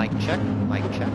Mic check, mic check.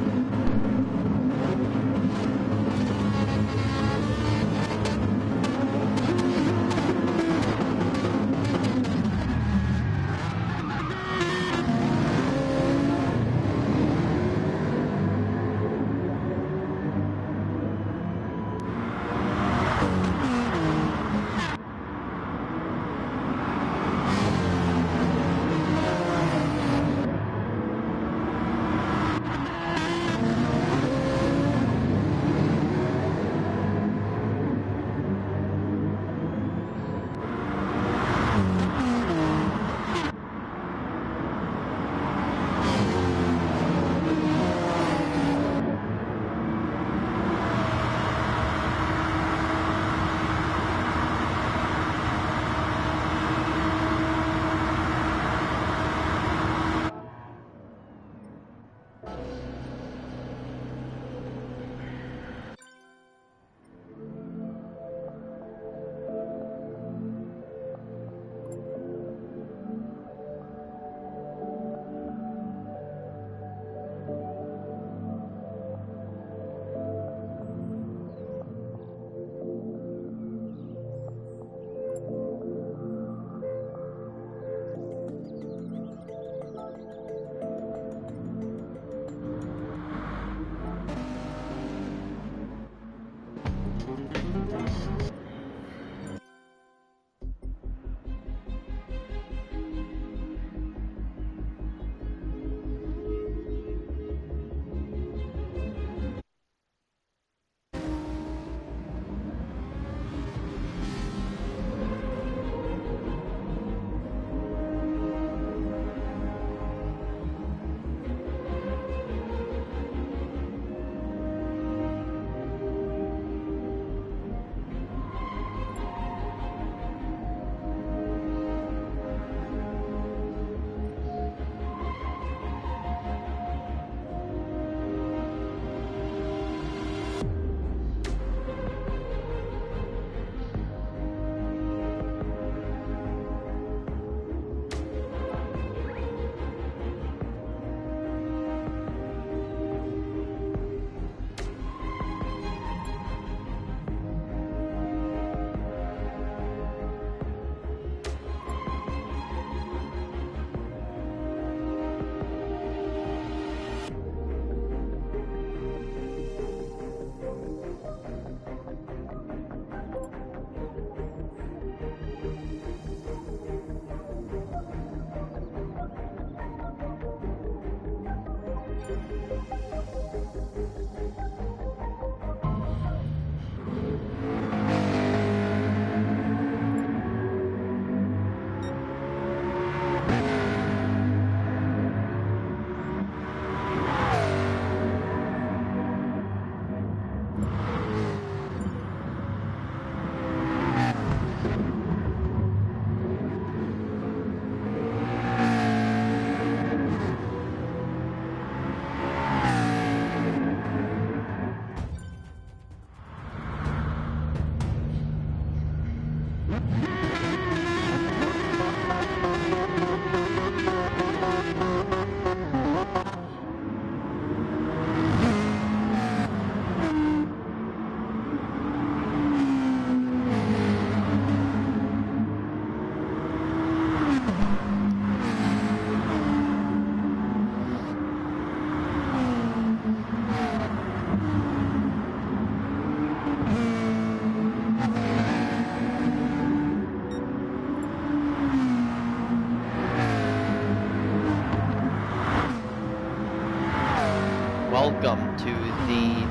Welcome to the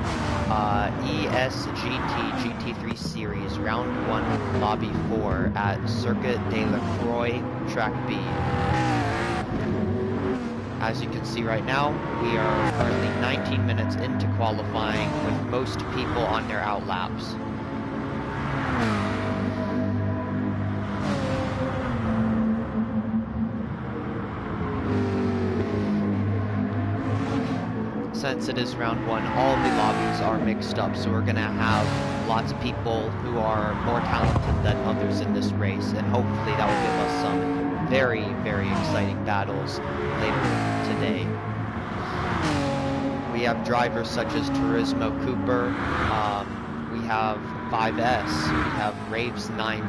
eSGT GT3 Series Round 1 Lobby 4 at Circuit de la Croix, Track B. As you can see right now, we are currently 19 minutes into qualifying with most people on their out laps. Since it is round 1, all the lobbies are mixed up, so we're going to have lots of people who are more talented than others in this race, and hopefully that will give us some very, very exciting battles later today. We have drivers such as Turismo-Cooper, we have 5S, we have Raves 90,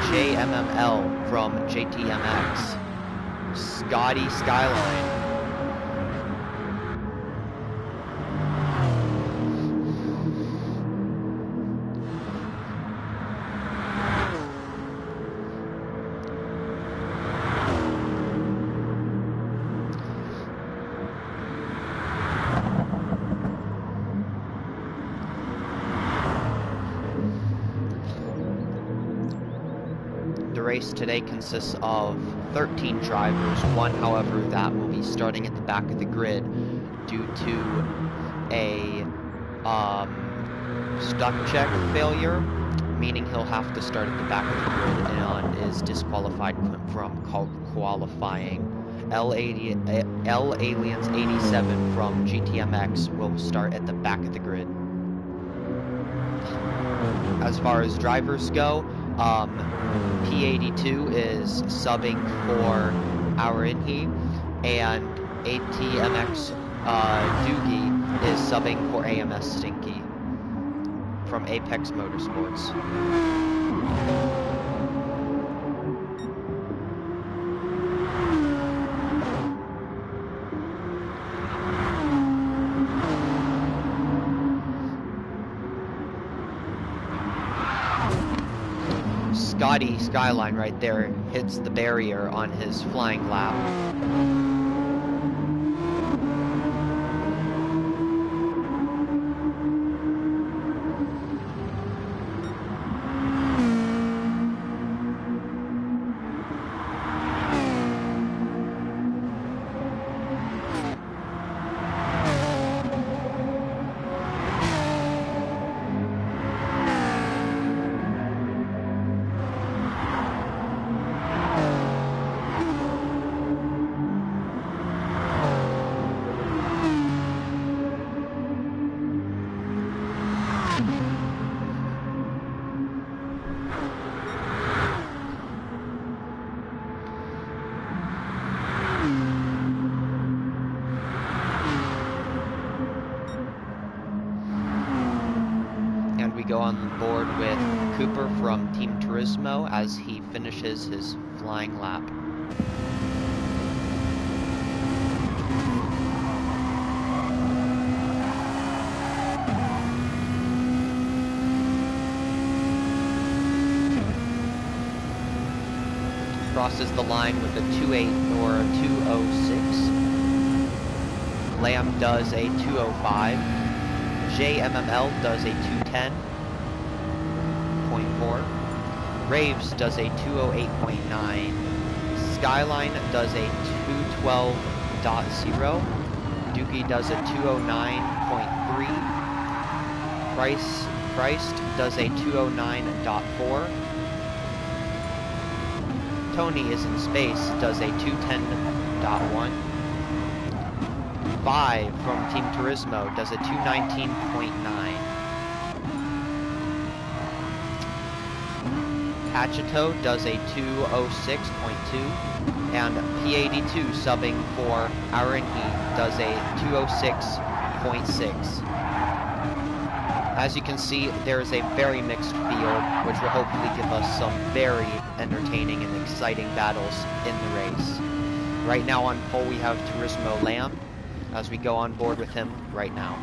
JmmL from GTMX, Scotty Skyline. The race today consists of 13 drivers, one, however, that will be starting at the back of the grid due to a stuck check failure, meaning he'll have to start at the back of the grid and is disqualified from qualifying. Aliens 87 from GTMX will start at the back of the grid. As far as drivers go, P82 is subbing for EbrahimFAracing, and ATMX Doogie is subbing for AMS Stinky from Apex Motorsports. Scotty Skyline right there hits the barrier on his flying lap. We go on board with Cooper from Team Turismo as he finishes his flying lap. Crosses the line with a 2.8 or a 2.06. Lamb does a 2.05. JmmL does a 210.4. Raves does a 208.9. Skyline does a 212.0. Doogie does a 209.3. Christ does a 209.4. TonyIsInSpace does a 210.1. 5 from Team Turismo does a 219.9. Hatchito does a 206.2. And P82 subbing for EbrahimFAracing does a 206.6. As you can see, there is a very mixed field, which will hopefully give us some very entertaining and exciting battles in the race. Right now on pole we have Turismo-Lamb, as we go on board with him right now.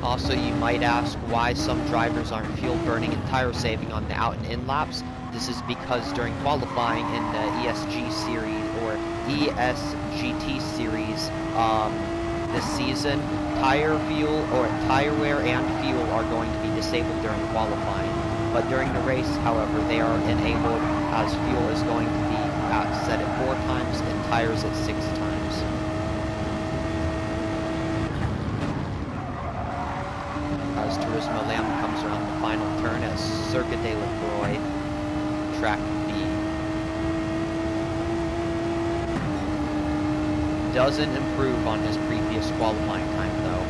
Also, you might ask why some drivers aren't fuel burning and tire saving on the out and in laps. This is because during qualifying in the eSGT series this season, tire wear and fuel are going to be disabled during qualifying. But during the race, however, they are enabled, as fuel is going to be set at 4 times and tires at 6 times. Turismo-Lamb comes around the final turn at Circuit de la Croix, track B. Doesn't improve on his previous qualifying time, though.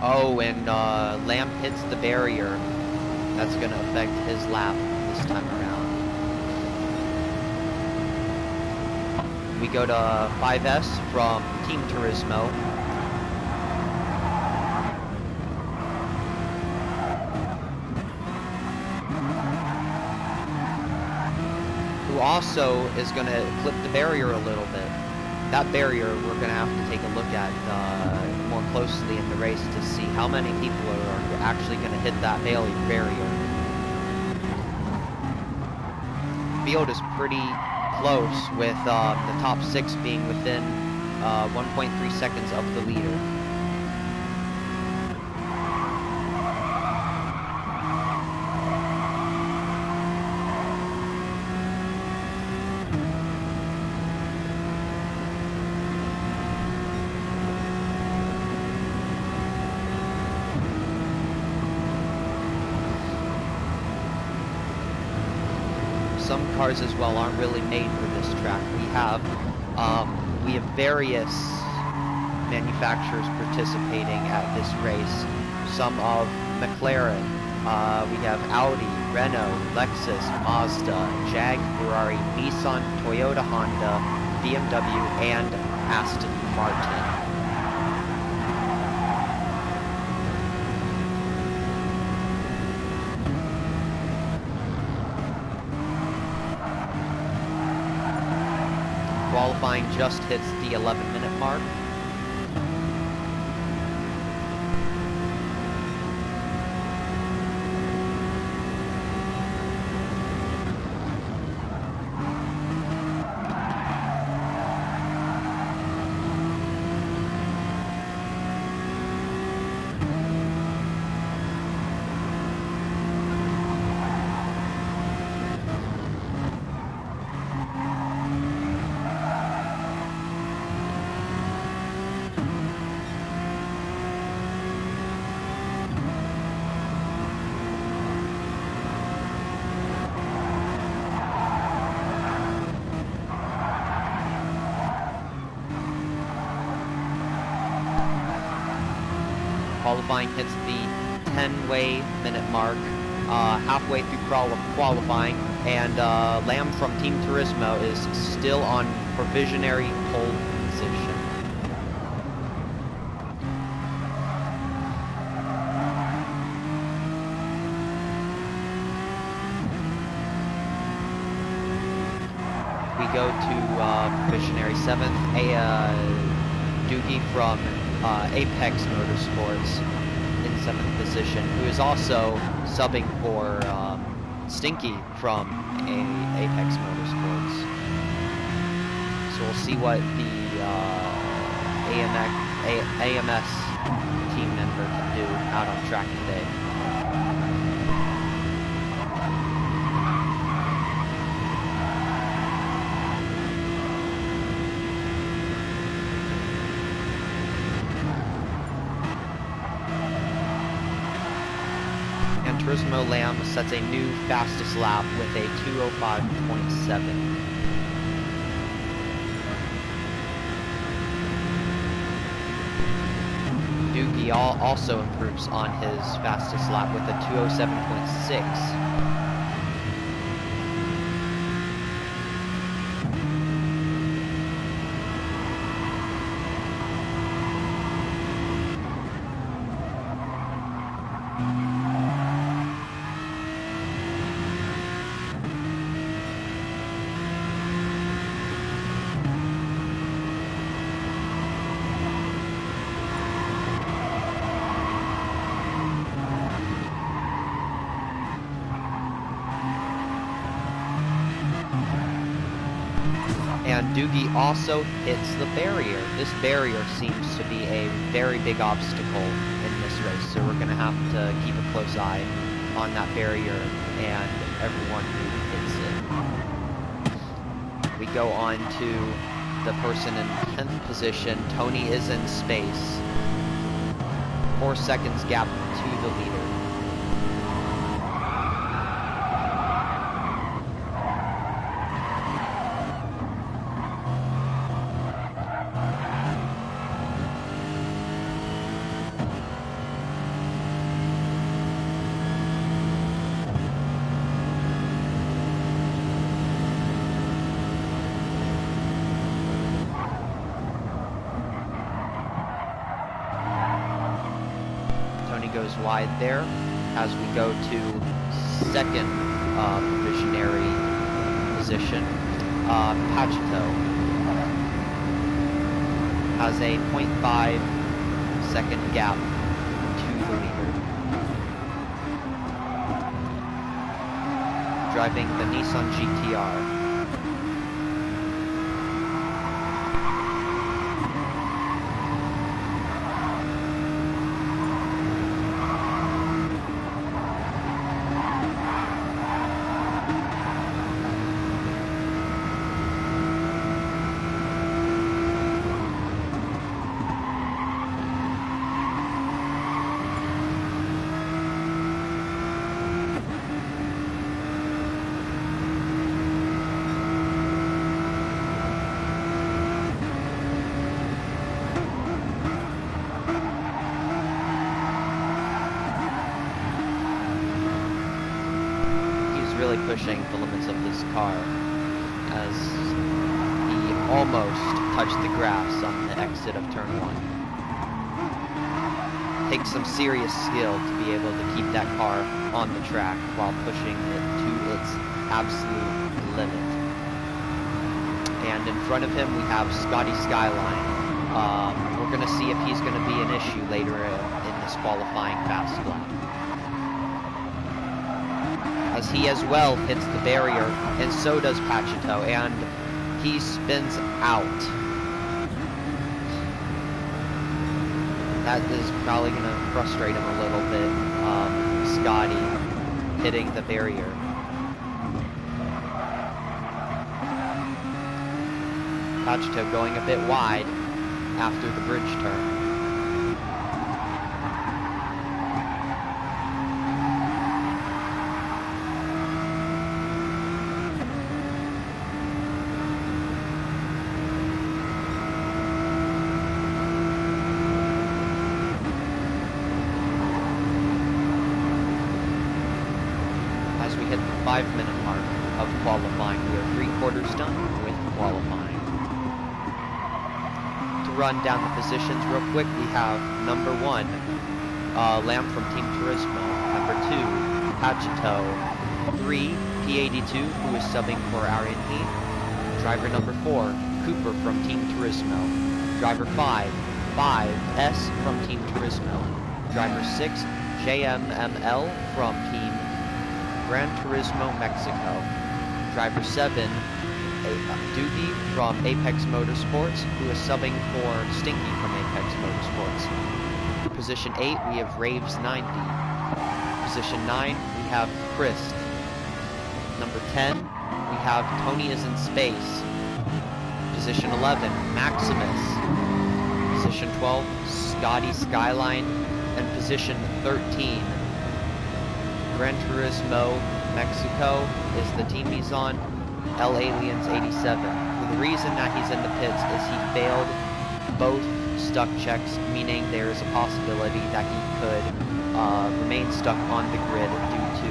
Oh, and Lamb hits the barrier. That's going to affect his lap this time around. We go to 5S from Team Turismo. Who also is going to flip the barrier a little bit. That barrier we're going to have to take a look at more closely in the race to see how many people are actually going to hit that barrier. Field is pretty close with the top 6 being within 1.3 seconds of the leader. Some cars as well aren't really made for this track. We have various manufacturers participating at this race. Some of McLaren, we have Audi, Renault, Lexus, Mazda, Jag, Ferrari, Nissan, Toyota, Honda, BMW, and Aston Martin. Qualifying just hits the 11-minute mark. Qualifying hits the 10-minute mark, halfway through qualifying, and Lamb from Team Turismo is still on provisionary pole position. We go to provisionary 7th, Doogie from Apex Motorsports in 7th position, who is also subbing for Stinky from Apex Motorsports. So we'll see what the AMS team member can do out on track today. Turismo-Lamb sets a new fastest lap with a 2:05.7. Doogie also improves on his fastest lap with a 2:07.6. And Doogie also hits the barrier. This barrier seems to be a very big obstacle in this race, so we're going to have to keep a close eye on that barrier and everyone who hits it. We go on to the person in 10th position. TonyIsInSpace. 4 seconds gap to the leader. Goes wide there as we go to second provisionary position. Pachito has a 0.5 second gap to the leader. Driving the Nissan GTR. Really pushing the limits of this car as he almost touched the grass on the exit of turn 1. Takes some serious skill to be able to keep that car on the track while pushing it to its absolute limit. And in front of him we have Scotty Skyline. We're going to see if he's going to be an issue later in this qualifying fast lap. As he as well hits the barrier, and so does Pachito, and he spins out. That is probably going to frustrate him a little bit, Scotty hitting the barrier. Pachito going a bit wide after the bridge turn. As we hit the 5-minute mark of qualifying, we are 3/4 done with qualifying. To run down the positions real quick, we have number 1, Lamb from Team Turismo. Number 2, Pachito. 3, P82, who is subbing for EbrahimFARacing. Driver number 4, Cooper from Team Turismo. Driver 5, 5S from Team Turismo. Driver 6, JmmL from Team Gran Turismo Mexico. Driver 7, Doogie from Apex Motorsports, who is subbing for Stinky from Apex Motorsports. Position 8, we have Raves 90. Position 9, we have Chryst. Number 10, we have TonyIsInSpace. Position 11, Maximus. Position 12, Scotty Skyline. And position 13, Gran Turismo Mexico is the team he's on, L Aliens 87. The reason that he's in the pits is he failed both stuck checks, meaning there is a possibility that he could remain stuck on the grid due to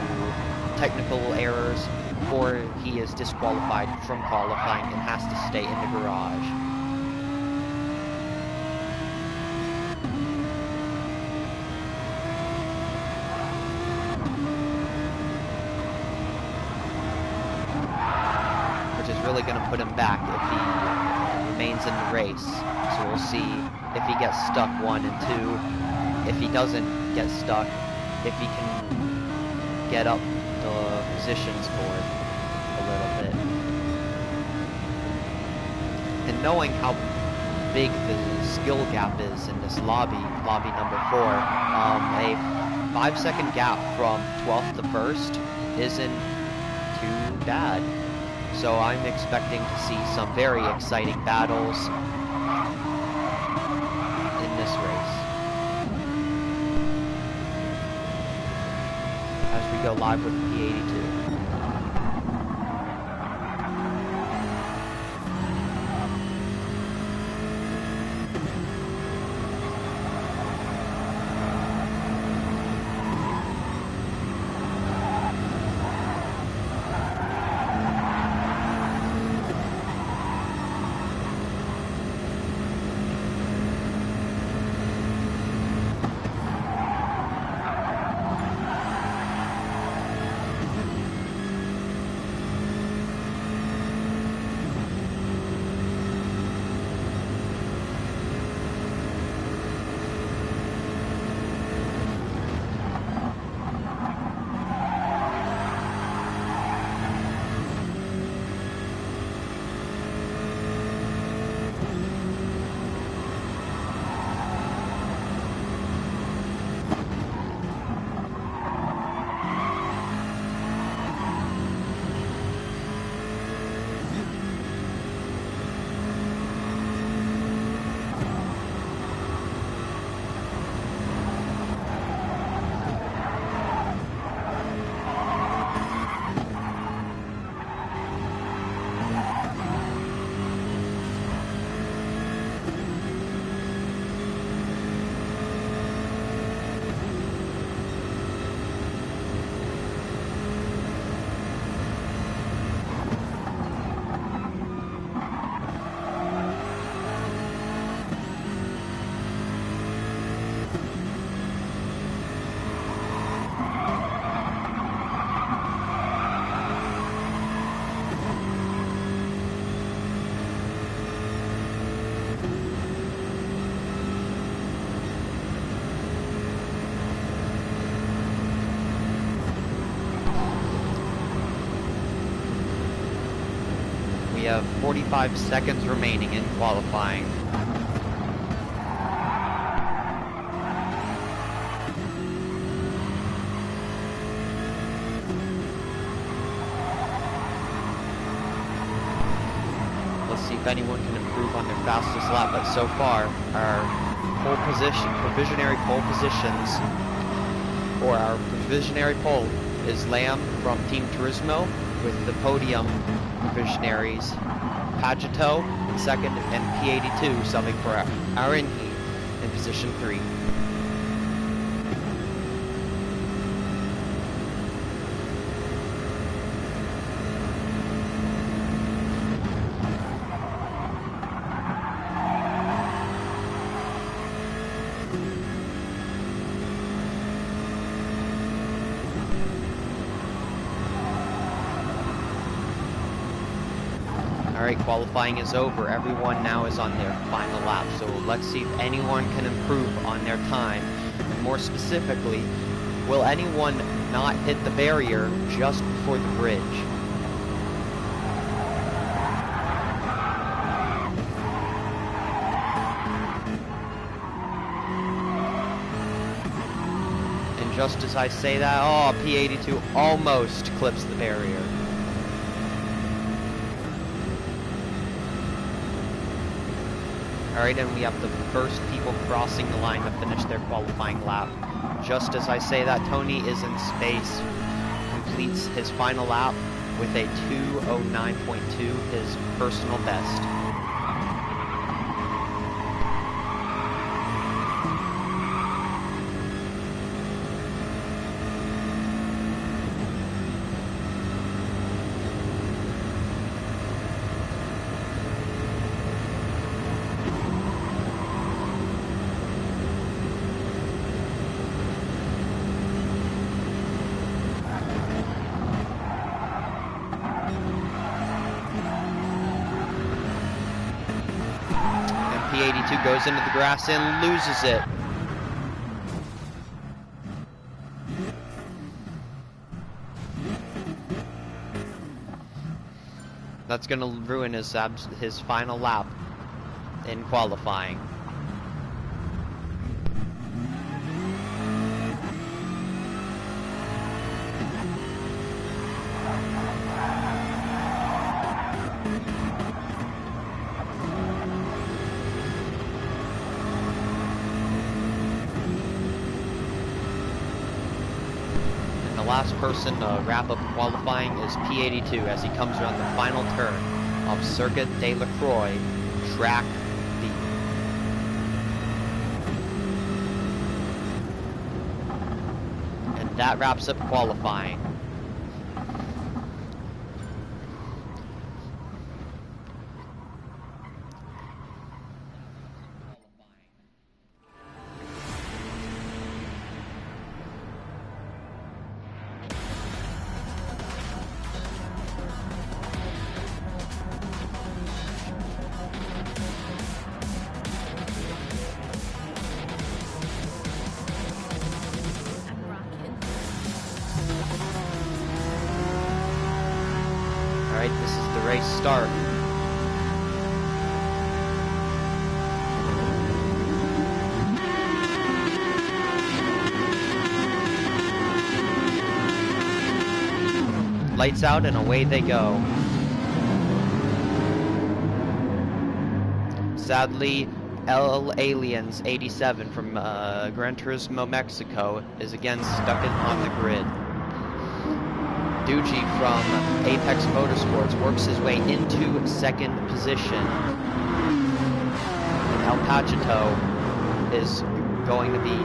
technical errors, or he is disqualified from qualifying and has to stay in the garage. Really going to put him back if he remains in the race. So we'll see if he gets stuck 1 and 2. If he doesn't get stuck, if he can get up the positions board a little bit. knowing how big the skill gap is in this lobby number 4, a 5-second gap from 12th to 1st isn't too bad. So I'm expecting to see some very exciting battles in this race. As we go live with P82. We have 45 seconds remaining in qualifying. Let's see if anyone can improve on their fastest lap, but so far our pole position, provisionary pole positions, or our provisionary pole is Lamb from Team Turismo, with the podium provisionaries Pagito in second and P82 subbing for Arinhi in position 3. Alright, qualifying is over. Everyone now is on their final lap, so let's see if anyone can improve on their time. And more specifically, will anyone not hit the barrier just before the bridge? And just as I say that, oh, P82 almost clips the barrier. Alright, and we have the first people crossing the line to finish their qualifying lap. Just as I say that, TonyIsInSpace completes his final lap with a 2:09.2, his personal best. P82 goes into the grass and loses it. That's going to ruin his final lap. in qualifying. And the last person to wrap up qualifying is P82 as he comes around the final turn of Circuit de la Croix, Track B. And that wraps up qualifying. Alright, this is the race start. Lights out and away they go. Sadly, El Aliens 87 from Gran Turismo Mexico is again stuck on the grid. Duji from Apex Motorsports works his way into second position. And El Pachito is going to be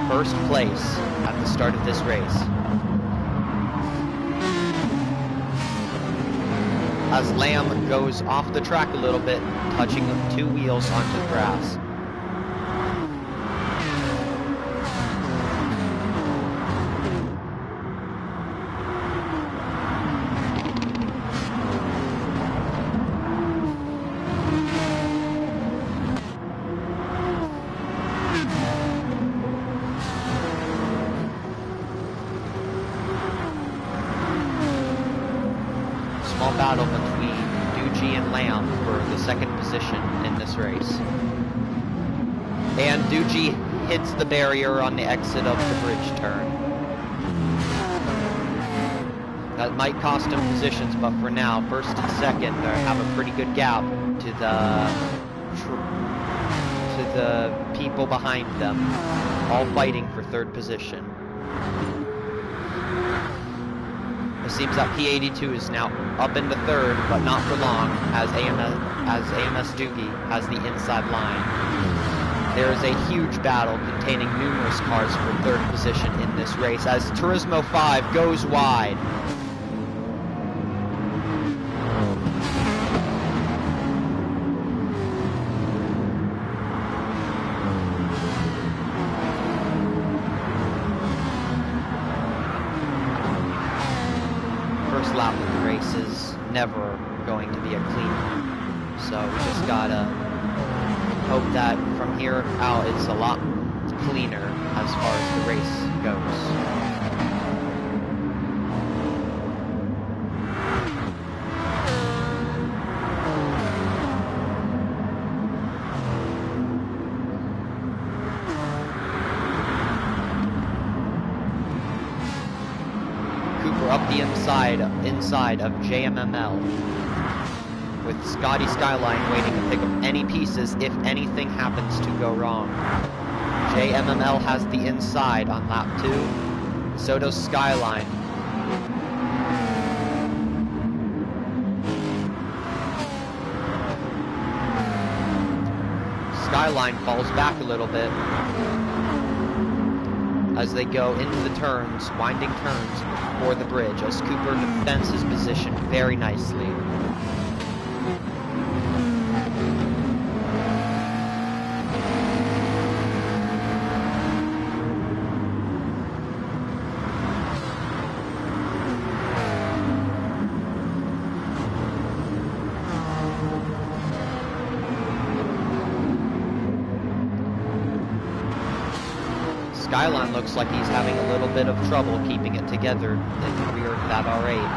first place at the start of this race. As Lamb goes off the track a little bit, touching two wheels onto the grass. Small battle between Duji and Lamb for the second position in this race. And Duji hits the barrier on the exit of the bridge turn. That might cost him positions, but for now, first and second, they have a pretty good gap to the people behind them, all fighting for third position. It seems that P82 is now up into third, but not for long, as AMS Doogie has the inside line. There is a huge battle containing numerous cars for third position in this race, as Turismo-FiveS goes wide. First lap of the race is never going to be a clean one. So we just gotta hope that from here out it's a lot cleaner as far as the race goes. Up the inside of JMML, with Scotty Skyline waiting to pick up any pieces if anything happens to go wrong. JMML has the inside on lap 2, so does Skyline. Skyline falls back a little bit as they go into the turns, winding turns for the bridge, as Cooper defends his position very nicely. Skyline looks like he's having a little bit of trouble keeping it together in the rear of that R8.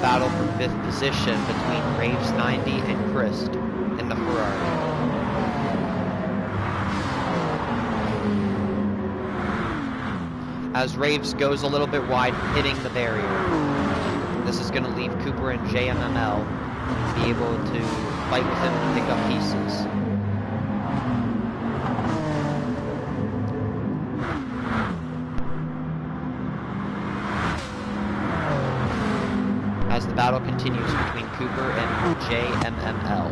battle for 5th position between Raves 90 and Chryst in the Ferrari. As Raves goes a little bit wide, hitting the barrier. This is going to leave Cooper and GMML be able to fight with him and pick up pieces. As the battle continues between Cooper and GMML.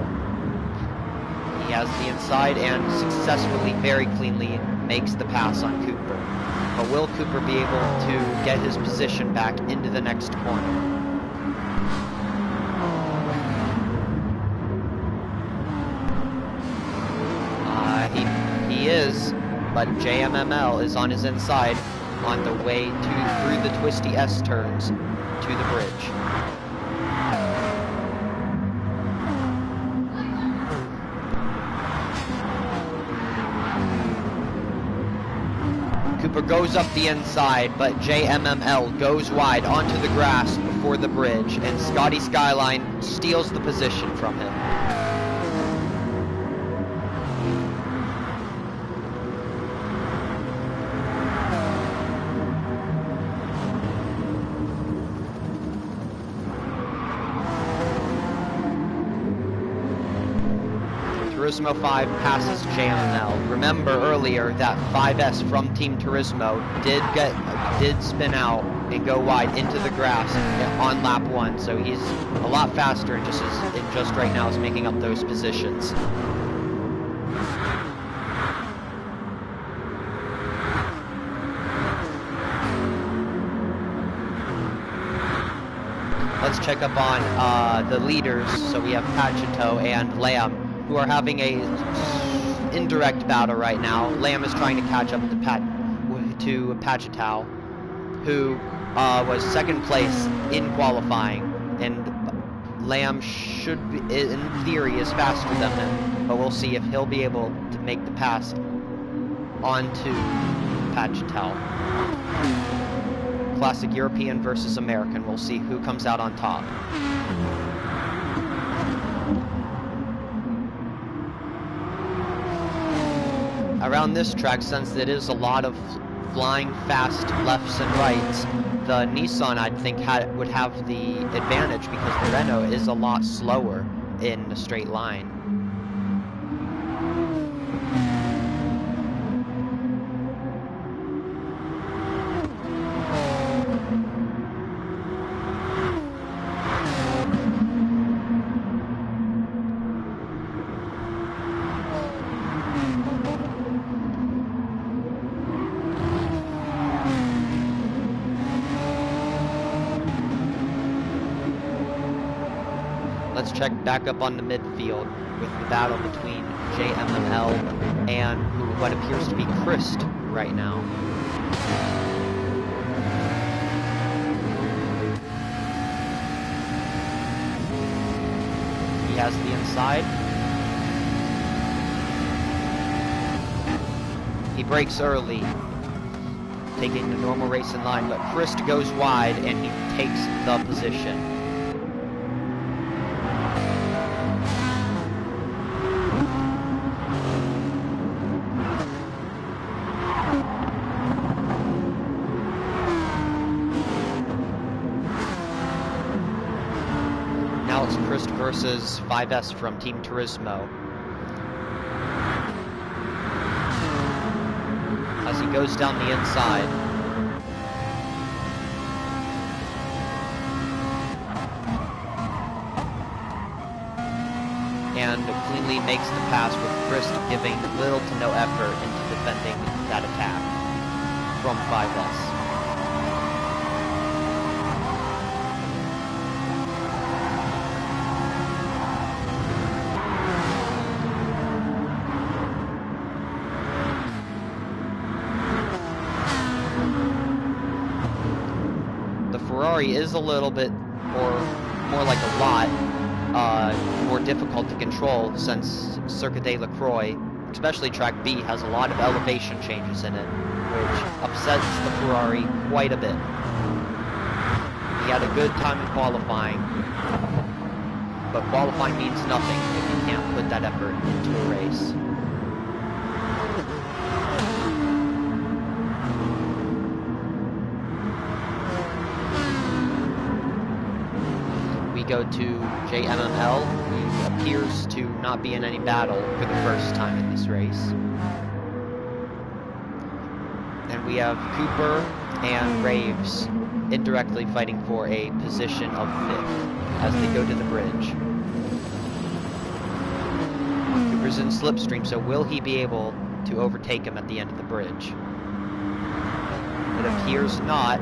He has the inside and successfully, very cleanly, makes the pass on Cooper. But will Cooper be able to get his position back into the next corner? He is, but GMML is on his inside on the way through the twisty S-turns to the bridge. Cooper goes up the inside, but GMML goes wide onto the grass before the bridge, and Scotty Skyline steals the position from him. Turismo-FiveS passes JML. Remember earlier that 5S from Team Turismo did spin out and go wide into the grass on lap 1, so he's a lot faster and just right now is making up those positions. Let's check up on the leaders. So we have Pachito and Lamb, who are having a indirect battle right now. Lamb is trying to catch up to Pachito, who was 2nd place in qualifying, and Lamb should be, in theory, is faster than him, but we'll see if he'll be able to make the pass onto Pachito. Classic European versus American. We'll see who comes out on top. Around this track, since it is a lot of flying fast lefts and rights, the Nissan, I think, would have the advantage because the Renault is a lot slower in a straight line. Let's check back up on the midfield with the battle between GMML and what appears to be Chryst right now. He has the inside. He breaks early, taking the normal racing line, but Chryst goes wide and he takes the position. Now it's Chryst versus 5S from Team Turismo. As he goes down the inside. And cleanly makes the pass, with Chryst giving little to no effort into defending that attack from 5S. Ferrari is a little bit, or more like a lot, more difficult to control since Circuit de la Croix, especially Track B, has a lot of elevation changes in it, which upsets the Ferrari quite a bit. He had a good time in qualifying, but qualifying means nothing if you can't put that effort into a race. We go to JMML, who appears to not be in any battle for the first time in this race. And we have Cooper and Raves indirectly fighting for a position of 5th as they go to the bridge. Cooper's in slipstream, so will he be able to overtake him at the end of the bridge? It appears not,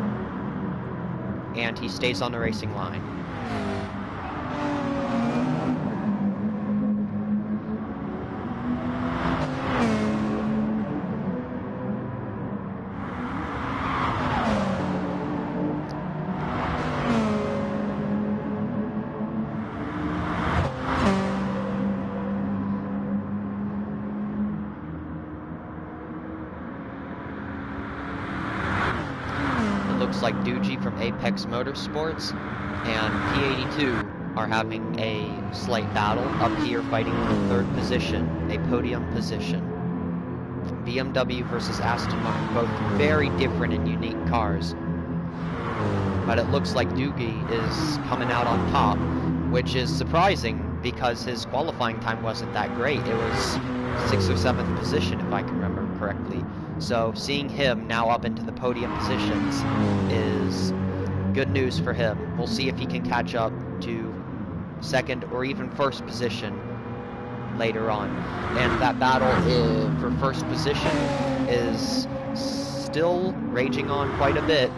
and he stays on the racing line. Like Doogie from Apex Motorsports and P82 are having a slight battle up here, fighting for 3rd position, a podium position. BMW versus Aston Martin, both very different and unique cars. But it looks like Doogie is coming out on top, which is surprising because his qualifying time wasn't that great. It was 6th or 7th position, if I can remember correctly. So seeing him now up into the podium positions is good news for him. We'll see if he can catch up to 2nd or even 1st position later on. And that battle for 1st position is still raging on quite a bit.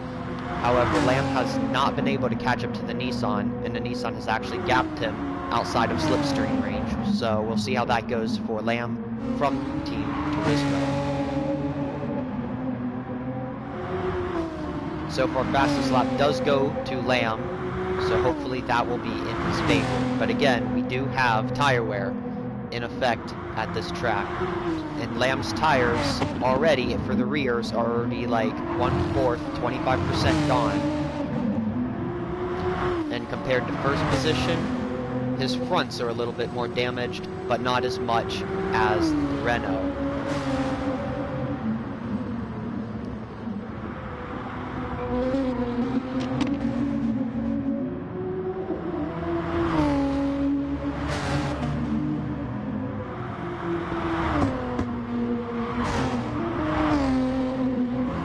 However, Lamb has not been able to catch up to the Nissan, and the Nissan has actually gapped him outside of slipstream range. So we'll see how that goes for Lamb from Team Turismo. So far, fastest lap does go to Lamb, so hopefully that will be in his favor. But again, we do have tire wear in effect at this track. And Lamb's tires already, for the rears, are already like 1/4, 25% gone. And compared to 1st position, his fronts are a little bit more damaged, but not as much as the Renault.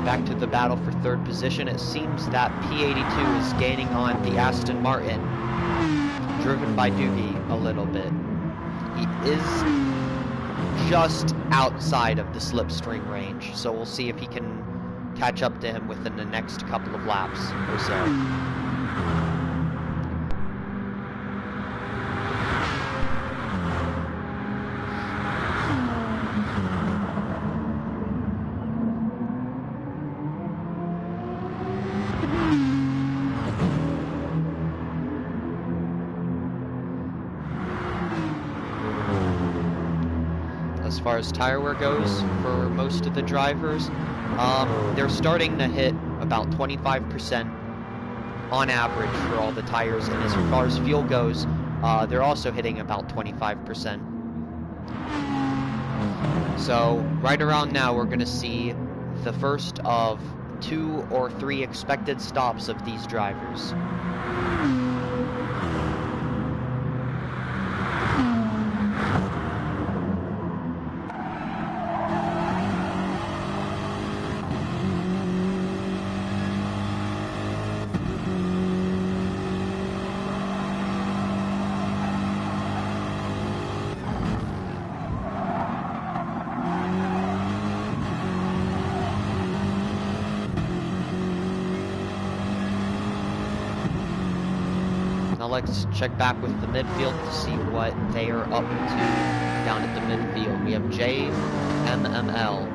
Back to the battle for 3rd position. It seems that P82 is gaining on the Aston Martin, driven by Doogie a little bit. He is just outside of the slipstream range, so we'll see if he can catch up to him within the next couple of laps or so. As far as tire wear goes for most of the drivers, they're starting to hit about 25% on average for all the tires, and as far as fuel goes, they're also hitting about 25%. So right around now we're going to see the first of 2 or 3 expected stops of these drivers. Now let's check back with the midfield to see what they are up to down at the midfield. We have JMML,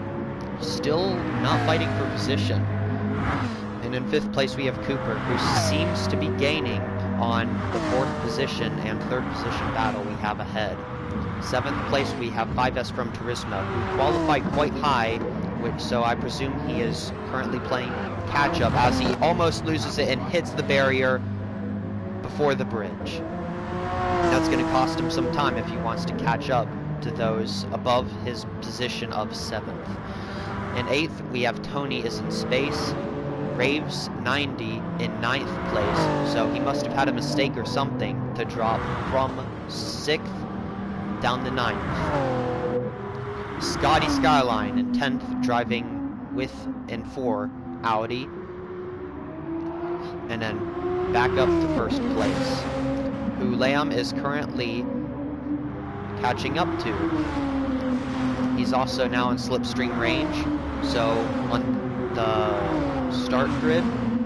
still not fighting for position. And in 5th place we have Cooper, who seems to be gaining on the 4th position and 3rd position battle we have ahead. 7th place we have 5S from Turismo, who qualified quite high so I presume he is currently playing catch-up as he almost loses it and hits the barrier before the bridge. That's going to cost him some time if he wants to catch up to those above his position of 7th. In 8th, we have TonyIsInSpace. Raves 90 in 9th place, so he must have had a mistake or something to drop from 6th down to 9th. Scotty Skyline in 10th, driving with and for Audi. And then back up to 1st place, who Lamb is currently catching up to. He's also now in slipstream range, so on the start grid,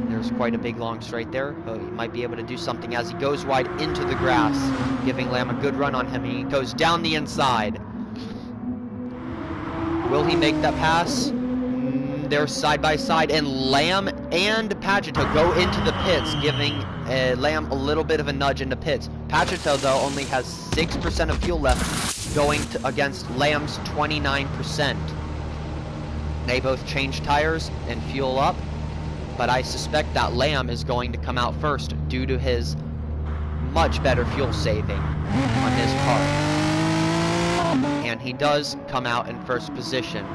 there's quite a big long straight there. He might be able to do something as he goes wide into the grass, giving Lamb a good run on him, and he goes down the inside. Will he make that pass? They're side by side, and Lamb and Pagito go into the pits, giving Lamb a little bit of a nudge into pits. Pagito, though, only has 6% of fuel left, going against Lamb's 29%. They both change tires and fuel up, but I suspect that Lamb is going to come out first due to his much better fuel saving on his part. And he does come out in first position.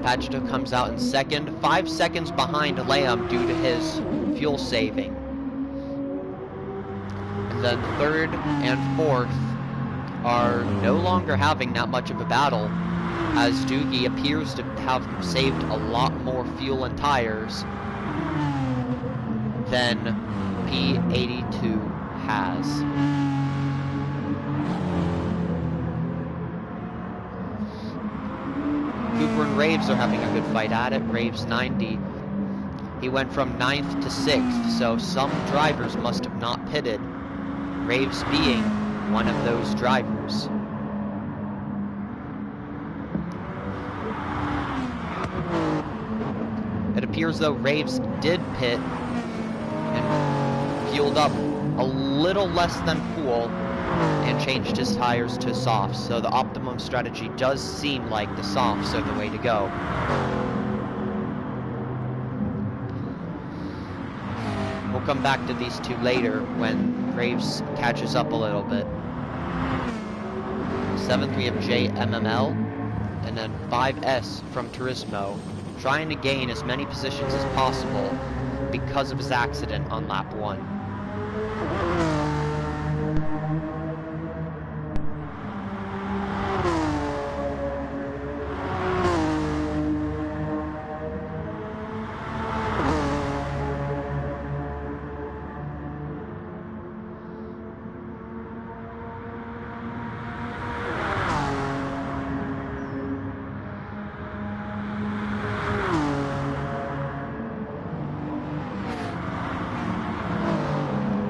Pagito comes out in second, 5 seconds behind Lamb due to his fuel saving. And then 3rd and 4th are no longer having that much of a battle, as Doogie appears to have saved a lot more fuel and tires than P82 has. Cooper and Raves are having a good fight at it. Raves 90. He went from 9th to 6th, so some drivers must have not pitted. Raves being one of those drivers. It appears though Raves did pit and fueled up a little less than full and changed his tires to softs, so the optimum strategy does seem like the softs are the way to go. We'll come back to these two later when Raves catches up a little bit. 7th we have GTMX-JmmL, and then 5S from Turismo, trying to gain as many positions as possible because of his accident on lap 1.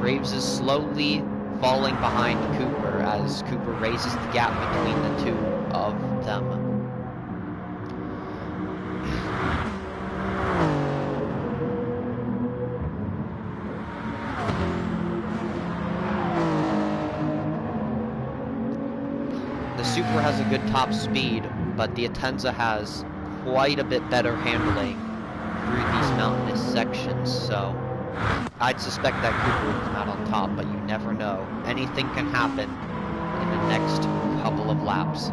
Raves is slowly falling behind Cooper as Cooper raises the gap between the two of them. The Super has a good top speed, but the Atenza has quite a bit better handling through these mountainous sections, so I'd suspect that Cooper would come out on top, but you never know. Anything can happen in the next couple of laps.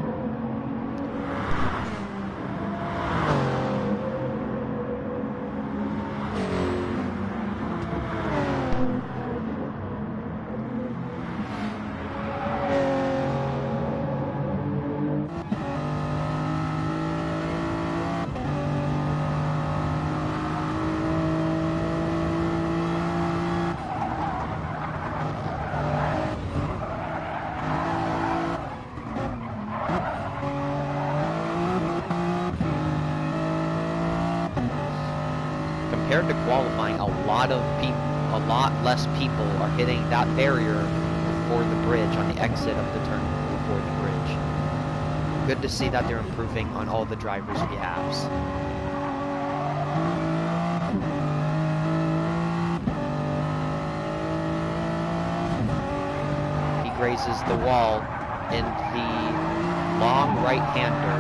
Compared to qualifying, a lot less people are hitting that barrier before the bridge, on the exit of the turn before the bridge. Good to see that they're improving on all the drivers' behalves. He grazes the wall in the long right-hander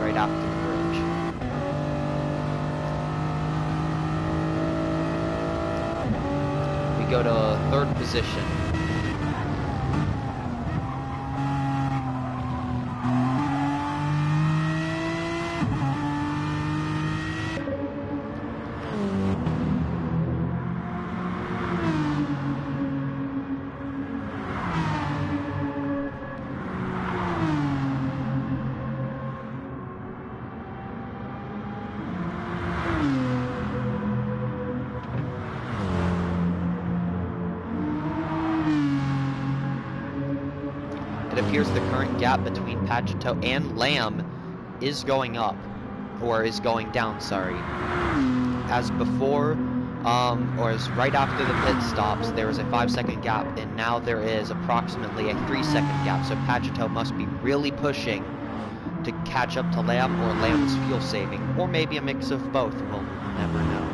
right after the bridge. We go to third position. It appears the current gap between Pagito and Lamb is going up, or is going down, sorry. As before, or as right after the pit stops, there was a 5-second gap, and now there is approximately a 3-second gap, so Pagito must be really pushing to catch up to Lamb, or Lamb is fuel saving, or maybe a mix of both, we'll never know.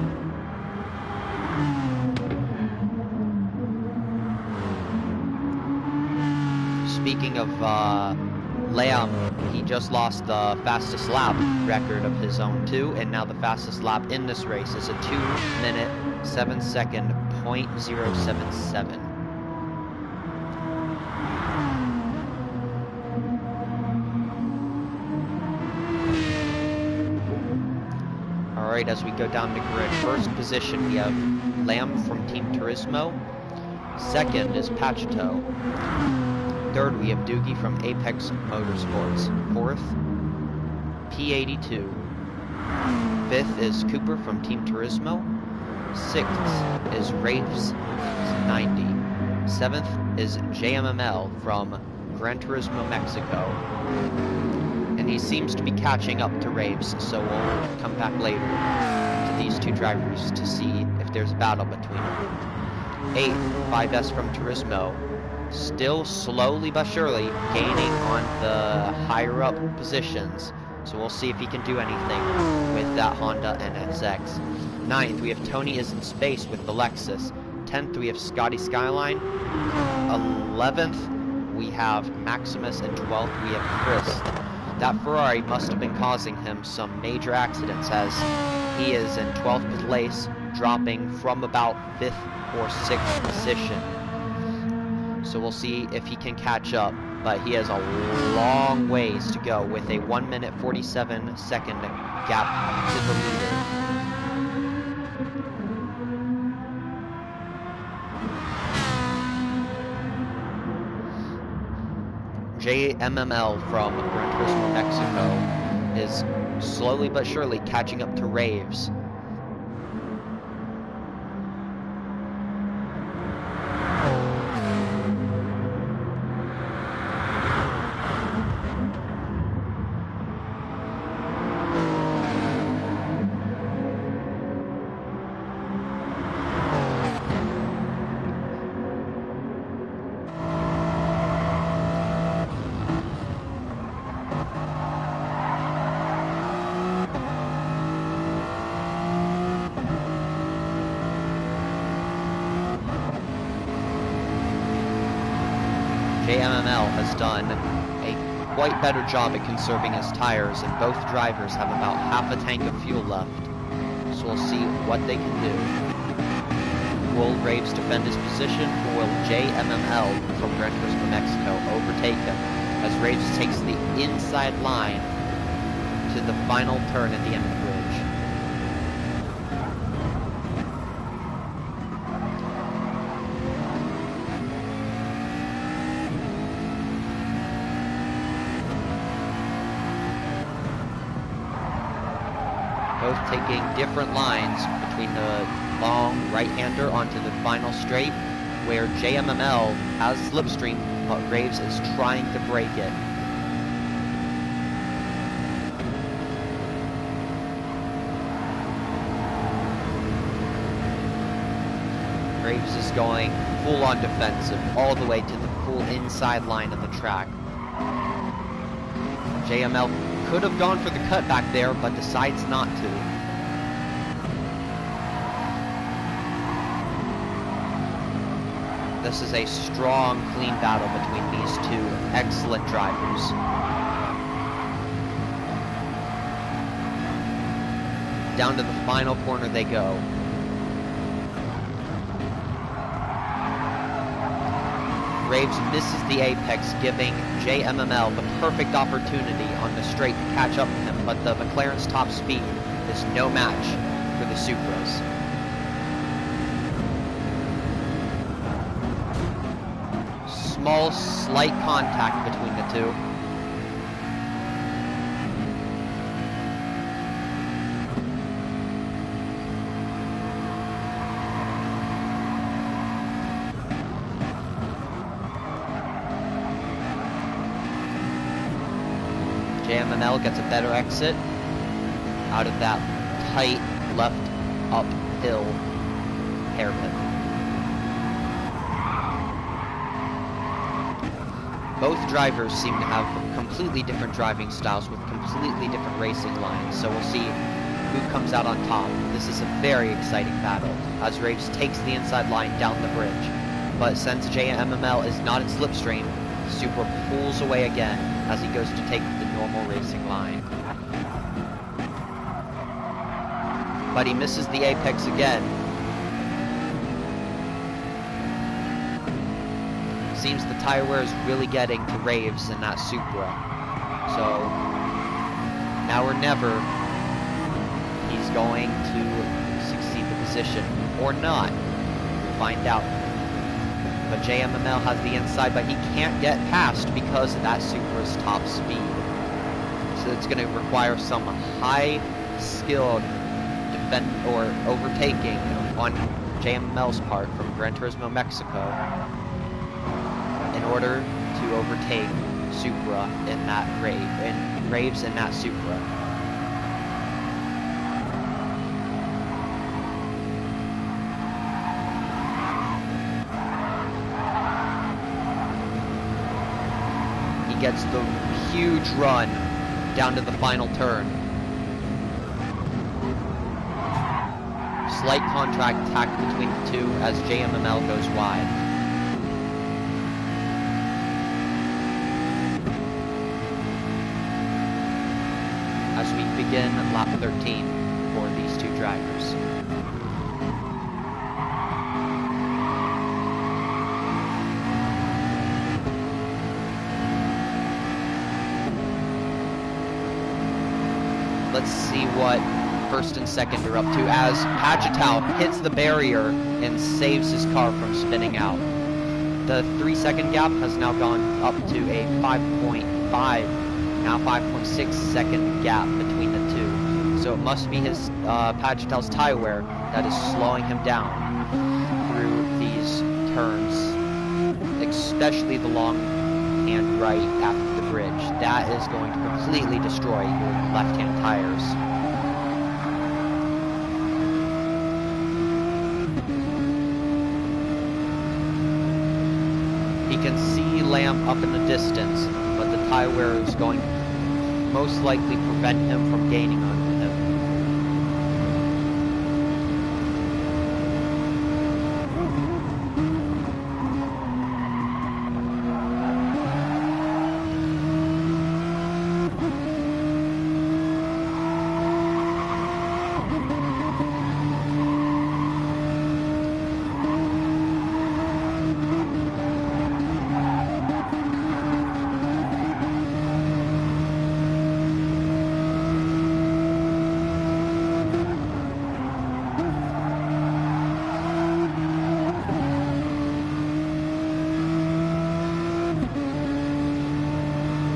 Speaking of Lamb, he just lost the fastest lap record of his own too, and now the fastest lap in this race is a 2-minute 7-second .077. Alright, as we go down the grid, first position we have Lamb from Team Turismo. Second is Pagito. Third, we have Doogie from Apex Motorsports. Fourth, P82. Fifth is Cooper from Team Turismo. Sixth is Raves 90. Seventh is GTMX-JmmL from Gran Turismo Mexico. And he seems to be catching up to Raves, so we'll come back later to these two drivers to see if there's a battle between them. Eighth, 5S from Turismo. Still slowly but surely gaining on the higher up positions, so we'll see if he can do anything with that Honda NSX. 9th, we have TonyIsInSpace with the Lexus. 10th, we have Scotty Skyline. 11th, we have Maximus, and 12th, we have Chris. That Ferrari must have been causing him some major accidents, as he is in 12th place, dropping from about 5th or 6th position. So we'll see if he can catch up, but he has a long ways to go with a 1-minute 47-second gap to the leader. GTMX-JmmL from Gran Turismo Mexico is slowly but surely catching up to Raves. GTMX-JmmL has done a quite better job at conserving his tires, and both drivers have about half a tank of fuel left. So we'll see what they can do. Will Raves defend his position, or will GTMX-JmmL from Gran Turismo Mexico overtake him, as Raves takes the inside line to the final turn at the end of the bridge. Both taking different lines between the long right-hander onto the final straight, where GTMX-JmmL has slipstream, but Raves is trying to break it. Raves is going full-on defensive, all the way to the full inside line of the track. GTMX-JmmL could have gone for the cut back there, but decides not to. This is a strong, clean battle between these two excellent drivers. Down to the final corner they go. Graves misses the apex, giving JMML the perfect opportunity on the straight to catch up to him, but the McLaren's top speed is no match for the Supras. Small, slight contact between the two. JMML gets a better exit out of that tight left uphill hairpin. Both drivers seem to have completely different driving styles with completely different racing lines, so we'll see who comes out on top. This is a very exciting battle as Raves takes the inside line down the bridge, but since JMML is not in slipstream, Supra pulls away again as he goes to take the normal racing line. But he misses the apex again. Seems the tire wear is really getting to Raves in that Supra. So, now or never, he's going to succeed the position, or not. We'll find out. But JMML has the inside, but he can't get past because of that Supra's top speed. So it's going to require some high-skilled defend or overtaking on JMML's part from Gran Turismo Mexico in order to overtake Supra in that Raves in that Supra. He gets the huge run down to the final turn. Slight contact between the two as JMML goes wide. As we begin lap 13 for these two drivers. Let's see what first and second are up to as Pagitao hits the barrier and saves his car from spinning out. The 3-second gap has now gone up to a 5.5, now 5.6 second gap between the two. So it must be his Pagitao's tire wear that is slowing him down through these turns, especially the long hand right after the bridge. That is going to completely destroy your left-hand tires. He can see Lamb up in the distance, but the tire wear is going to most likely prevent him from gaining on him.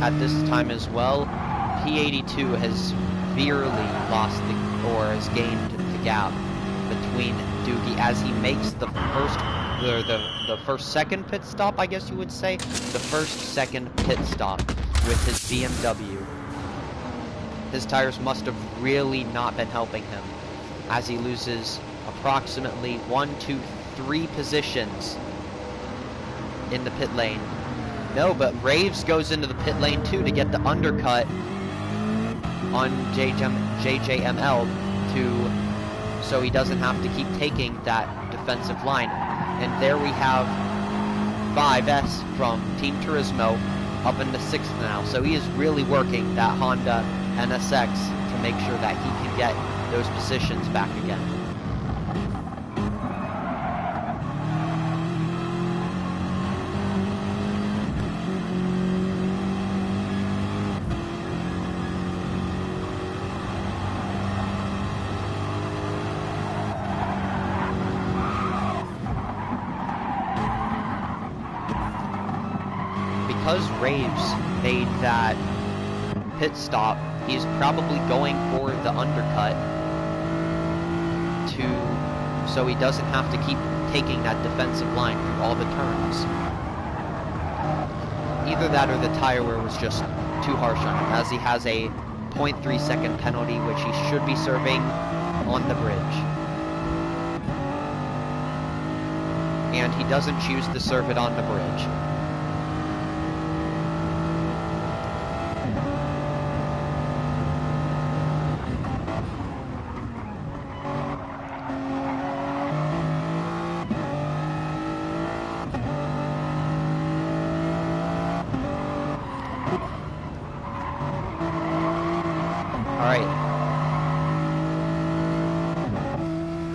At this time as well, P82 has severely lost or has gained the gap between Doogie as he makes the second pit stop, I guess you would say, the second pit stop with his BMW. His tires must have really not been helping him as he loses approximately 1, 2, 3 positions in the pit lane. No, but Raves goes into the pit lane too to get the undercut on JJML so he doesn't have to keep taking that defensive line. And there we have GT3 from Team Turismo up into 6th now. So he is really working that Honda NSX to make sure that he can get those positions back again. Because Raves made that pit stop, he's probably going for the undercut so he doesn't have to keep taking that defensive line through all the turns. Either that or the tire wear was just too harsh on him, as he has a 0.3 second penalty, which he should be serving on the bridge. And he doesn't choose to serve it on the bridge.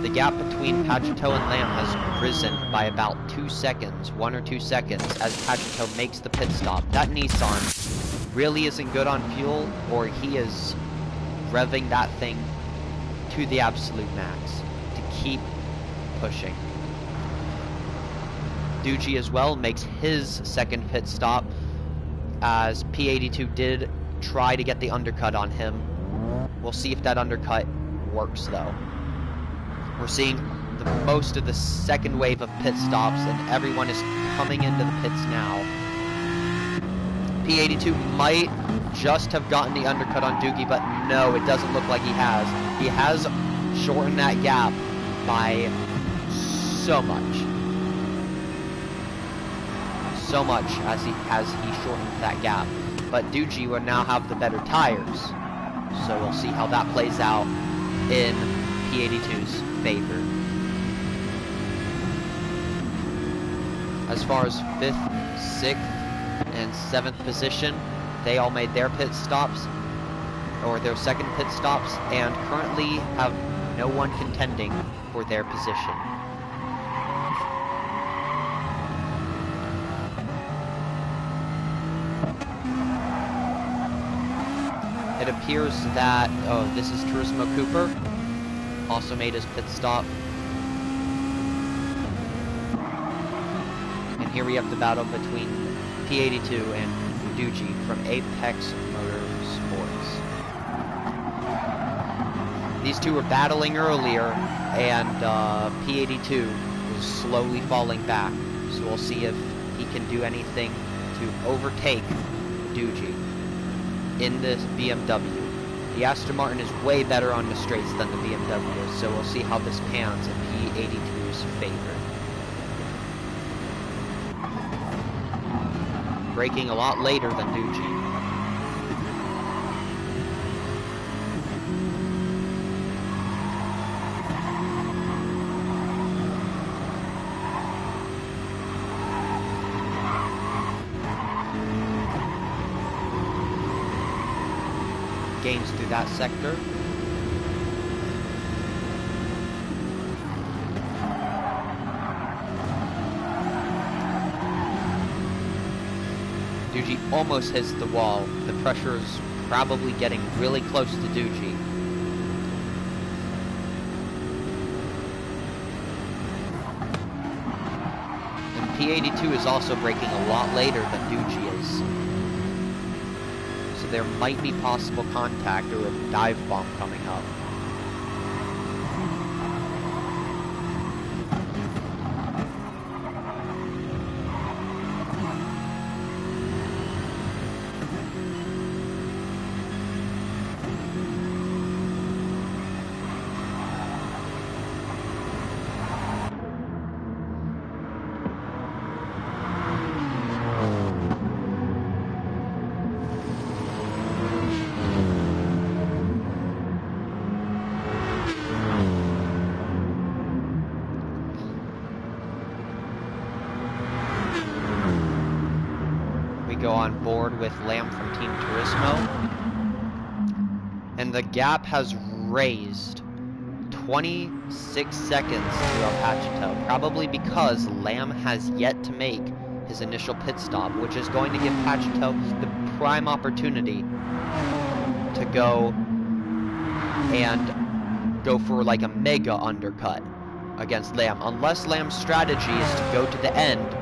The gap between Pagetot and Lamb has risen by about 2 seconds, 1 or 2 seconds, as Pagetot makes the pit stop. That Nissan really isn't good on fuel, or he is revving that thing to the absolute max to keep pushing. Duji as well makes his second pit stop, as P82 did try to get the undercut on him. We'll see if that undercut works though. We're seeing most of the second wave of pit stops, and everyone is coming into the pits now. P82 might just have gotten the undercut on Doogie, but no, it doesn't look like he has. He has shortened that gap by so much. So much as he shortened that gap. But Doogie will now have the better tires. So we'll see how that plays out in P82's favor. As far as 5th, 6th, and 7th position, they all made their pit stops, or their second pit stops, and currently have no one contending for their position. It appears that, oh, this is Turismo-Cooper, also made his pit stop. And here we have the battle between P82 and Doogie from Apex Motorsports. These two were battling earlier, and P82 was slowly falling back. So we'll see if he can do anything to overtake Doogie in this BMW. The Aston Martin is way better on the straights than the BMW, so we'll see how this pans in P82's favor. Braking a lot later than Doogie. Gains through that sector. Doogie almost hits the wall. The pressure is probably getting really close to Doogie. And P82 is also braking a lot later than Doogie is. So there might be possible contact or a dive bomb coming up. go on board with Lamb from Team Turismo. And the gap has raised 26 seconds to El Pachito, probably because Lamb has yet to make his initial pit stop, which is going to give Pachito the prime opportunity to go for like a mega undercut against Lamb, unless Lamb's strategy is to go to the end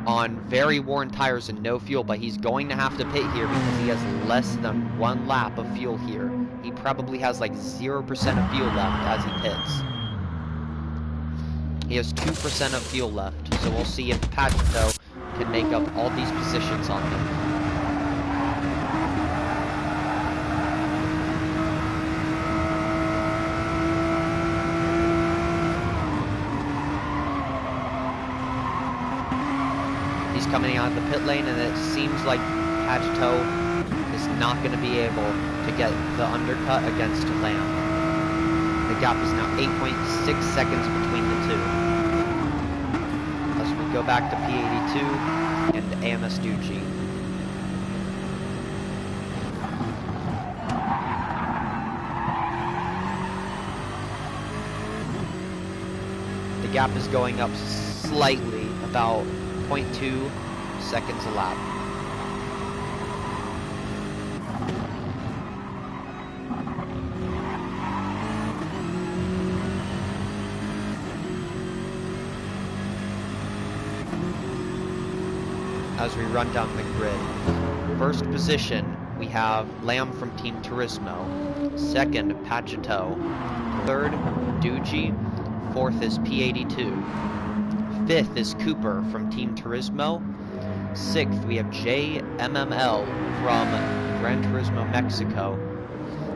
on very worn tires and no fuel, but he's going to have to pit here because he has less than 1 lap of fuel here. He probably has like 0% of fuel left as he pits. He has 2% of fuel left, so we'll see if Pachito can make up all these positions on him. Coming out of the pit lane, and it seems like Pachito is not going to be able to get the undercut against Lamb. The gap is now 8.6 seconds between the two. As we go back to P82 and AMS Ducci. The gap is going up slightly, about 0.2 seconds a lap. As we run down the grid, first position we have Lamb from Team Turismo, second Pachito, third Ducci, fourth is P82. 5th is Cooper from Team Turismo. 6th, we have JmmL from Gran Turismo Mexico.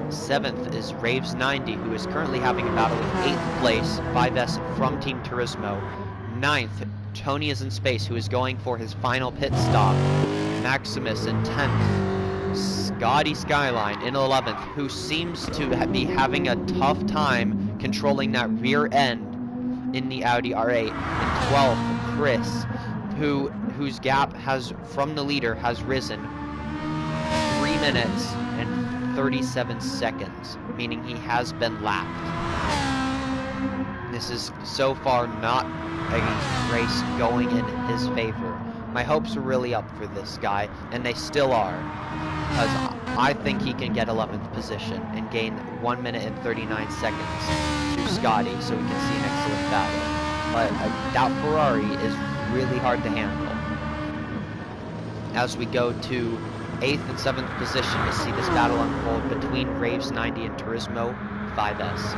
7th is Raves90, who is currently having a battle with 8th place, 5S from Team Turismo. 9th, TonyIsInSpace, who is going for his final pit stop. Maximus in 10th. Scotty Skyline in 11th, who seems to be having a tough time controlling that rear end in the Audi R8. And 12th, Chris, whose gap has from the leader has risen 3 minutes and 37 seconds, meaning he has been lapped. This is so far not a race going in his favor. My hopes are really up for this guy, and they still are, because I think he can get 11th position and gain 1 minute and 39 seconds to Scotty, so we can see an excellent battle. But I doubt Ferrari is really hard to handle. As we go to 8th and 7th position to see this battle unfold between Raves90 and Turismo-FiveS.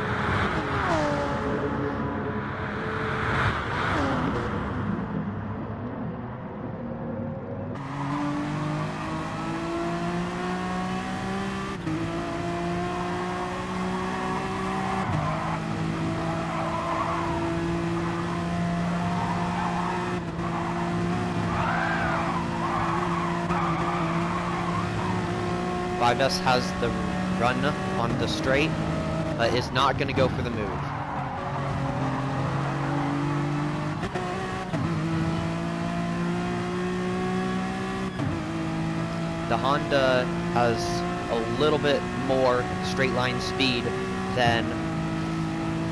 5S has the run on the straight, but is not going to go for the move. The Honda has a little bit more straight line speed than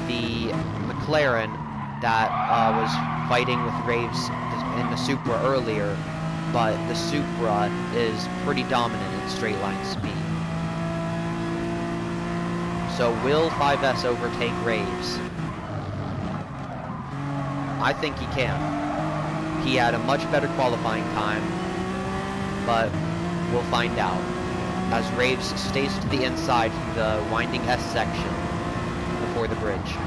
the McLaren that was fighting with Raves in the Supra earlier, but the Supra is pretty dominant in straight line speed. So will 5S overtake Raves? I think he can. He had a much better qualifying time, but we'll find out as Raves stays to the inside through the winding S section before the bridge.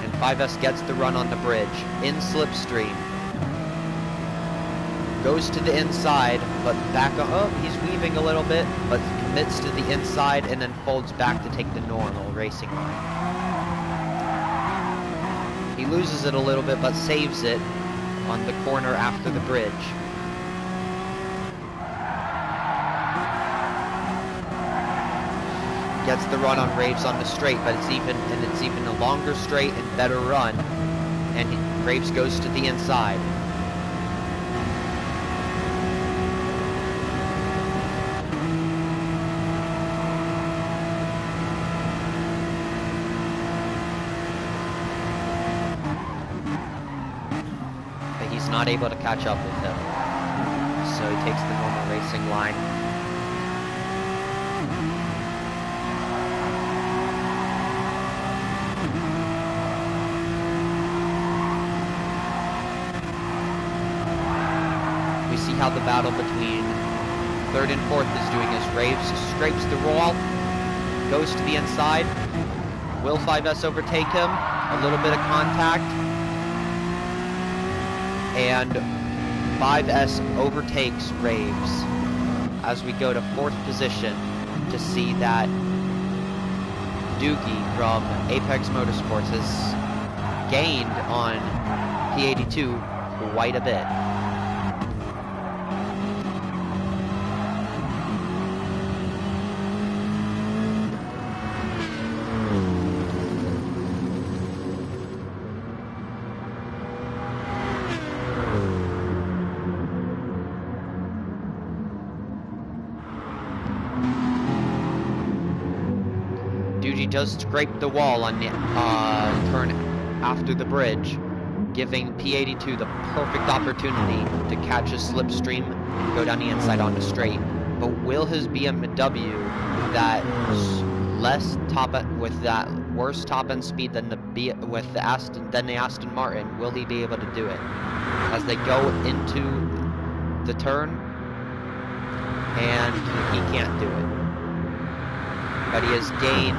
And 5S gets the run on the bridge in slipstream. Goes to the inside, but back on, oh, he's weaving a little bit, but commits to the inside and then folds back to take the normal racing line. He loses it a little bit, but saves it on the corner after the bridge. gets the run on Raves on the straight, but it's even a longer straight and better run, and Raves goes to the inside. But he's not able to catch up with him, so he takes the normal racing line. We see how the battle between third and fourth is doing as Raves scrapes the wall, goes to the inside. Will 5S overtake him? A little bit of contact. And 5S overtakes Raves as we go to fourth position to see that Doogie from Apex Motorsports has gained on P82 quite a bit. Does scrape the wall on the turn after the bridge, giving P82 the perfect opportunity to catch a slipstream and go down the inside on the straight. But will his BMW, that less top end, with that worse top end speed than the Aston Martin, will he be able to do it as they go into the turn? And he can't do it. But he has gained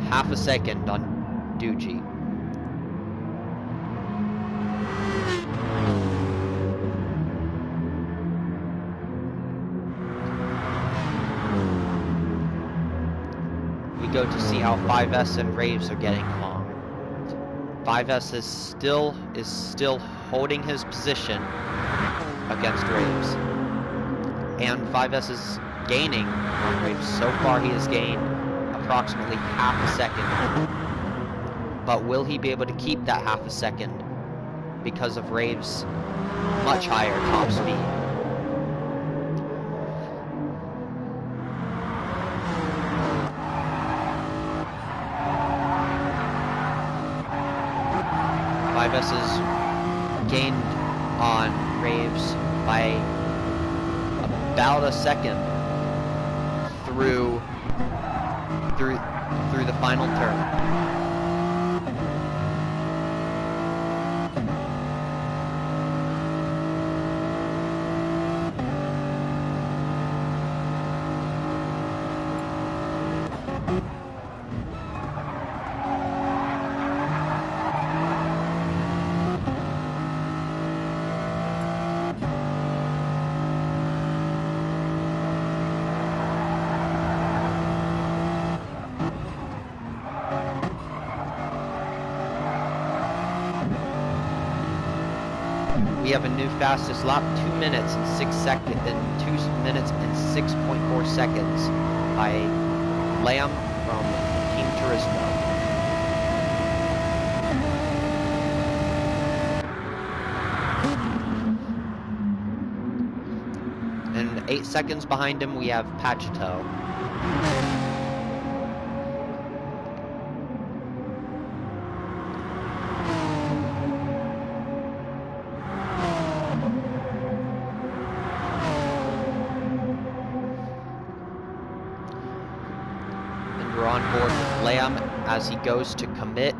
half a second on Doogie. We go to see how 5S and Raves are getting along. 5S is still holding his position against Raves, and 5S is gaining on Raves. So far, he has gained approximately half a second. But will he be able to keep that half a second because of Raves' much higher top speed? Fives has gained on Raves by about a second through the final turn. We have a new fastest lap, 2 minutes and 6 seconds, and 2 minutes and 6.4 seconds by Lamb from Team Turismo. And 8 seconds behind him, we have Pachito. We're on board with Lamb as he goes to commit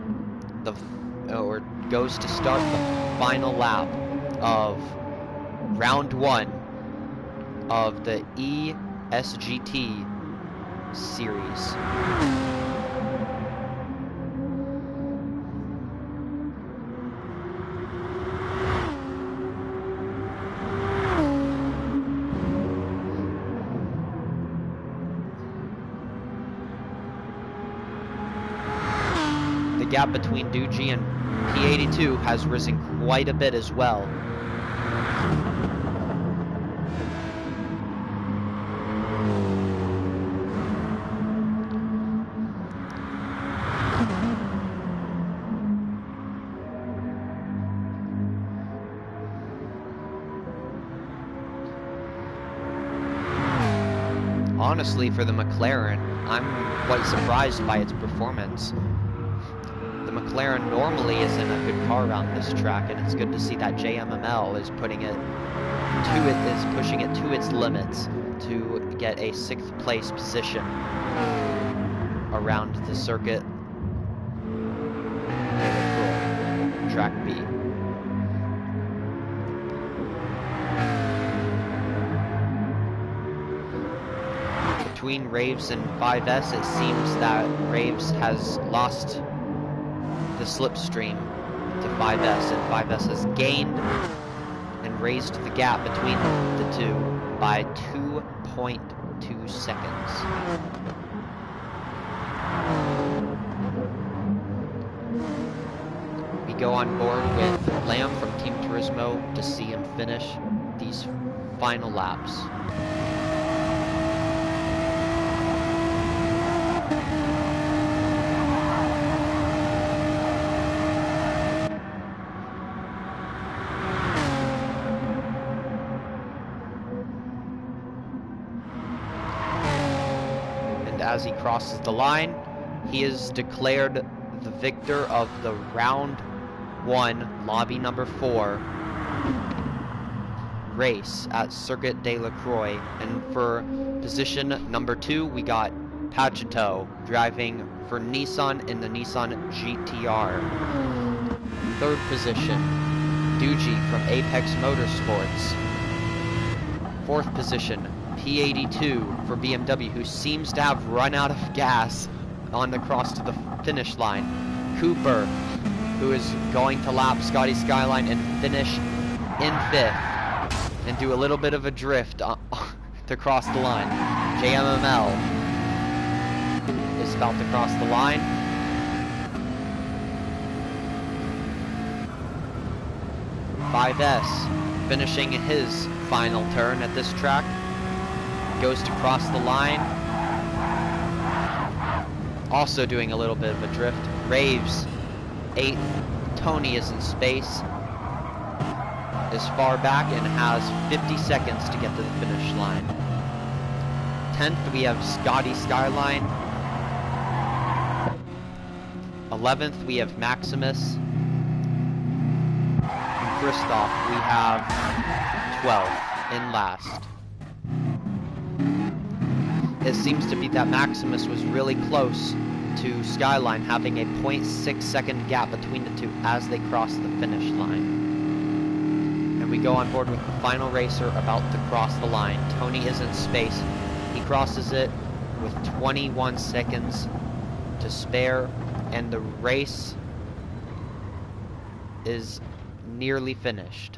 goes to start the final lap of round 1 of the eSGT series. The gap between Doogie and P82 has risen quite a bit as well. honestly, for the McLaren, I'm quite surprised by its performance. The McLaren normally isn't a good car around this track, and it's good to see that GTMX-JmmL is pushing it to its limits to get a 6th place position around the circuit. Track B. Between Raves and 5S, it seems that Raves has lost the slipstream to 5S, and 5S has gained and raised the gap between the two by 2.2 seconds. We go on board with Lamb from Team Turismo to see him finish these final laps. As he crosses the line, he is declared the victor of the round 1 lobby number 4 race at Circuit de la Croix. And for position number 2, we got Pagito driving for Nissan in the Nissan GTR. 3rd position, Duji from Apex Motorsports. 4th position, P82 for BMW, who seems to have run out of gas on the cross to the finish line. Cooper, who is going to lap Scotty Skyline and finish in 5th and do a little bit of a drift to cross the line. GTMX-JmmL is about to cross the line. .5S finishing his final turn at this track. Goes to cross the line. Also doing a little bit of a drift. Raves 8th. TonyIsInSpace is far back and has 50 seconds to get to the finish line. 10th, we have Scotty Skyline. 11th, we have Maximus. And Chrystopt, we have 12th in last. It seems to be that Maximus was really close to Skyline, having a 0.6 second gap between the two as they cross the finish line. And we go on board with the final racer about to cross the line. TonyIsInSpace. He crosses it with 21 seconds to spare, and the race is nearly finished.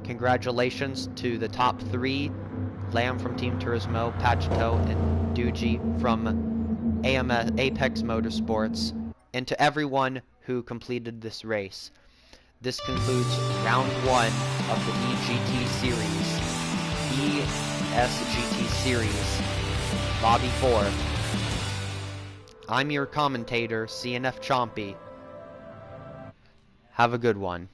Congratulations to the top 3, Lamb from Team Turismo, Pagito, and Duji from Apex Motorsports, and to everyone who completed this race. This concludes round 1 of the eSGT Series, Lobby 4. I'm your commentator, CnF Chompie. Have a good one.